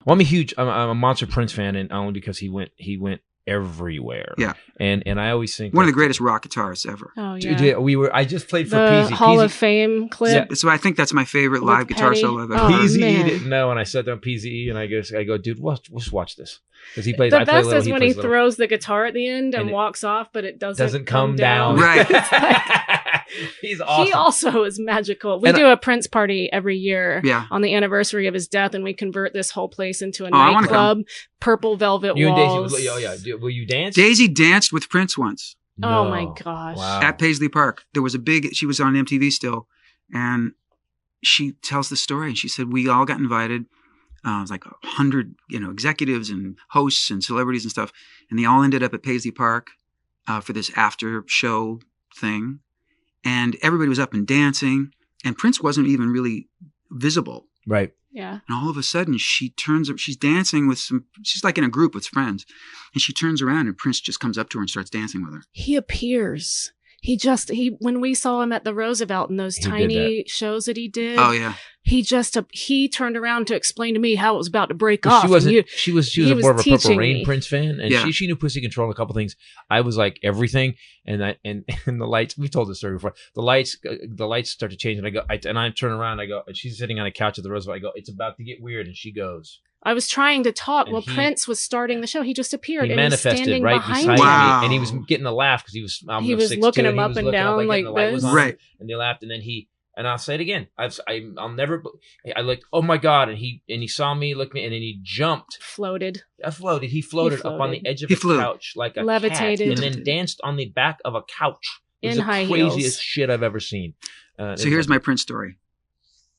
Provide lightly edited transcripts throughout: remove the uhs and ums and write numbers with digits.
Well, I'm a monster Prince fan, and only because he went everywhere. Yeah. And I always think one of the greatest rock guitarists ever. Oh yeah. I just played for The Peasy. Hall of Fame clip. So I think that's my favorite live guitar Petty. solo I've ever Oh, heard. Peasy man. didn't know, and I sat down Peasy, and I go, dude, just watch this, because he plays. The I play best little, is when he plays little. throws the guitar at the end and And it walks off, but it Doesn't come down. Right. He's awesome. He also is magical. We And do a Prince party every year Yeah. on the anniversary of his death, and we convert this whole place into a I wanna nightclub. Purple velvet You and walls. Daisy, will you dance? Daisy danced with Prince once Oh No. my gosh. Wow. at Paisley Park. There was she was on MTV still, and she tells the story. And she said, we all got invited. It was like 100, executives and hosts and celebrities and stuff. And they all ended up at Paisley Park for this after show thing. And everybody was up and dancing. And Prince wasn't even really visible. Right. Yeah. And all of a sudden she's dancing she's like in a group with friends. And she turns around and Prince just comes up to her and starts dancing with her. He appears. When we saw him at the Roosevelt in those He did tiny shows that he did. Oh, yeah. He turned around to explain to me how it was about to break Well, off. she wasn't. and She was he was more of a Purple teaching Rain me. Prince fan, and Yeah. she knew Pussy Control and a couple things. I was like everything, and the lights. We've told this story before. The lights start to change, and I turn around, and I go, and she's sitting on a couch at the Roosevelt. I go, it's about to get weird, and she goes. I was trying to talk And while he- Prince was starting the show. He just appeared He and he's manifested standing right behind beside me. Wow. me, and he was getting a laugh because he was. He was 6'2", looking and him he up was and looking up, down like like the light was this. on, Right. and they laughed, and then and I'll say it again. I'll never. I looked. Oh my God! And he saw me, looked me, and then he jumped. Floated. He floated up on the floated. edge of He a flew. couch like a Levitated. cat, and then danced on the back of a couch. It was In the high craziest heels. shit I've ever seen. So here's my Prince story.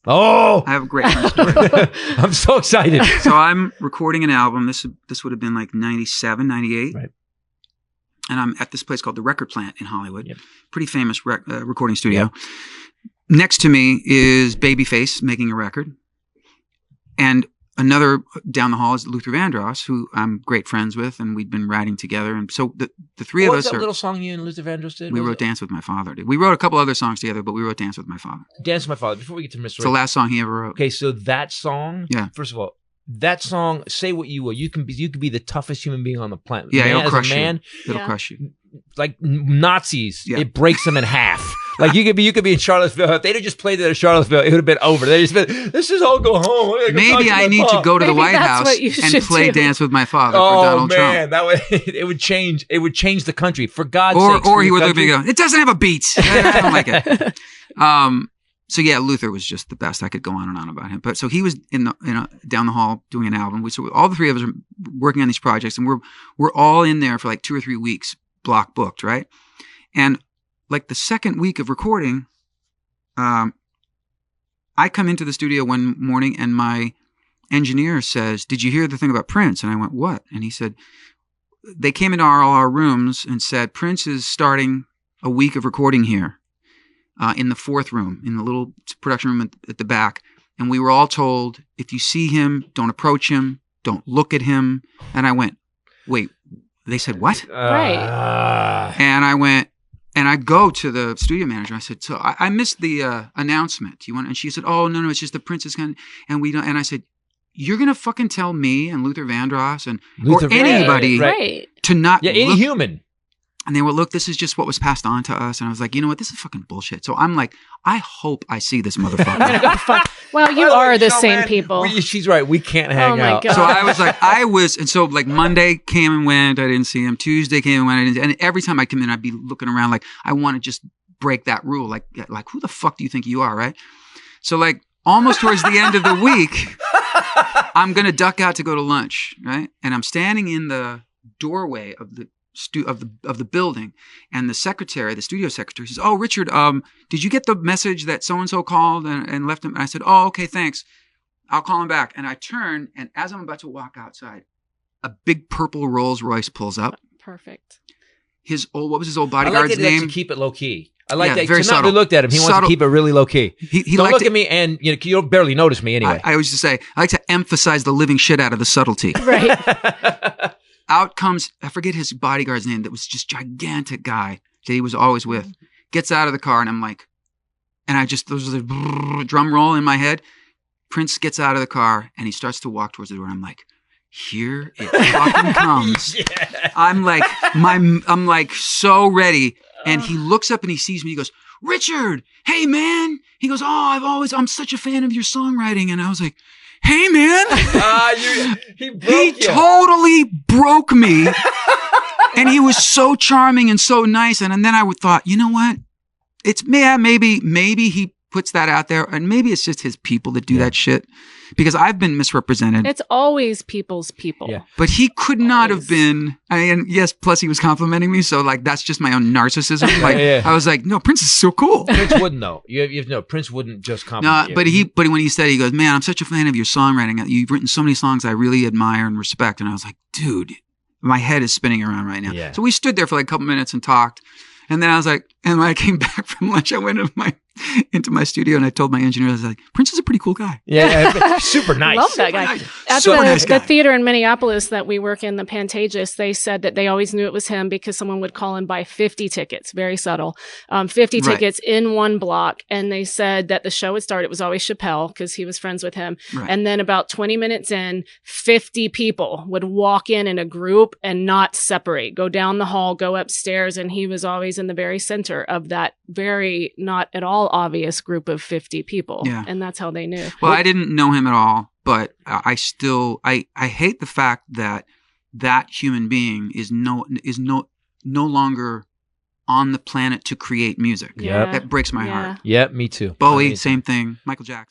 Oh, I have a great Prince story. I'm so excited. So I'm recording an album. This would have been like 97, 98. Right. And I'm at this place called the Record Plant in Hollywood. Yep. Pretty famous recording studio. Next to me is Babyface making a record. And another down the hall is Luther Vandross, who I'm great friends with, and we'd been writing together. And so the three What of was us that are. little song you and Luther Vandross did? We Was wrote Dance with My Father. We wrote a couple other songs together, but we wrote Dance with My Father. Dance with My Father. Before we get to Mr. It's the last song he ever wrote. Okay, so that song. Yeah. First of all, that song. Say what you will. You can be the toughest human being on the planet. Yeah, man, it'll crush as a man, you. It'll Yeah. crush you. like Nazis, Yeah. it breaks them in half. Like you could be in Charlottesville. If they'd have just played it at Charlottesville, it would have been over. They just been, let's just all go home. Maybe I need to go to the Maybe White that's House what you and should play do. Dance with My Father for Oh Donald man, Trump. that would it would change. It would change the country for God's sake. Or he would look at me and go, it doesn't have a beat. I don't like it. So yeah, Luther was just the best. I could go on and on about him. But so he was down the hall doing an album. So all the three of us are working on these projects, and we're all in there for like 2 or 3 weeks, block booked, right? And like the second week of recording, I come into the studio one morning and my engineer says, "Did you hear the thing about Prince?" And I went, "What?" And he said, they came into all our rooms and said, "Prince is starting a week of recording here in the fourth room, in the little production room at the back." And we were all told, if you see him, don't approach him, don't look at him. And I went, "Wait, they said what?" Right. And I went, and I go to the studio manager. I said, "So I missed the announcement. Do you want?" And she said, "Oh, no, it's just the Prince is coming." And we don't. And I said, "You're gonna fucking tell me and Luther Vandross or anybody Right. to not Yeah, any look?" human. And they were, "Look, this is just what was passed on to us." And I was like, "You know what? This is fucking bullshit." So I'm like, I hope I see this motherfucker. Well, you are the same people. She's right. We can't hang Oh my out. God. So and so like Monday came and went, I didn't see him. Tuesday came and went, I didn't. And every time I come in, I'd be looking around like, I want to just break that rule. Like who the fuck do you think you are, right? So like almost towards the end of the week, I'm gonna duck out to go to lunch, right? And I'm standing in the doorway of the of the building, and the studio secretary says, "Oh, Richard, did you get the message that so and so called and left him?" And I said, "Oh, okay, thanks. I'll call him back." And I turn, and as I'm about to walk outside, a big purple Rolls Royce pulls up. Perfect. What was his old I like bodyguard's that name? to keep it low key. I like Yeah, that. very To not subtle. be looked at him. He wants to Subtle. keep it really low key. He Don't liked look to- at me, and you'll barely notice me anyway. I always just say, I like to emphasize the living shit out of the subtlety. Right. Out comes, I forget his bodyguard's name, that was just gigantic guy that he was always with. Gets out of the car, and I'm like, and I just, there was a drum roll in my head. Prince gets out of the car and he starts to walk towards the door. And I'm like, here it fucking comes. Yeah. I'm like so ready. And he looks up and he sees me. He goes, Richard, hey man. He goes, I'm such a fan of your songwriting. And I was like, hey man. He broke He you. totally broke me. And he was so charming and so nice. And then I thought, you know what? It's maybe he puts that out there, and maybe it's just his people that do that shit, because I've been misrepresented. It's always people's people. Yeah. But he could not have Always. been. Yes, plus he was complimenting me, so like that's just my own narcissism. Like I was like, no, Prince is so cool. Prince wouldn't know. You have to know. Prince wouldn't just No, compliment you. but when he said, he goes, man, I'm such a fan of your songwriting. You've written so many songs I really admire and respect. And I was like, dude, my head is spinning around right now. Yeah. So we stood there for like a couple minutes and talked. And then I was like, and when I came back from lunch, I went into my studio and I told my engineer, I was like, Prince is a pretty cool guy. Yeah, super nice. Love that guy. At Super nice guy. the theater in Minneapolis that we work in, the Pantages, they said that they always knew it was him because someone would call and buy 50 tickets, very subtle, 50 Right. tickets in one block. And they said that the show would start. It was always Chappelle because he was friends with him. Right. And then about 20 minutes in, 50 people would walk in a group and not separate, go down the hall, go upstairs. And he was always in the very center of that very not at all obvious group of 50 people. Yeah. And that's how they knew. Well, I didn't know him at all, but I hate the fact that human being is no longer on the planet to create music. Yep. That breaks my Yeah. heart. Yeah, me too. Bowie, Me too. same thing. Michael Jackson.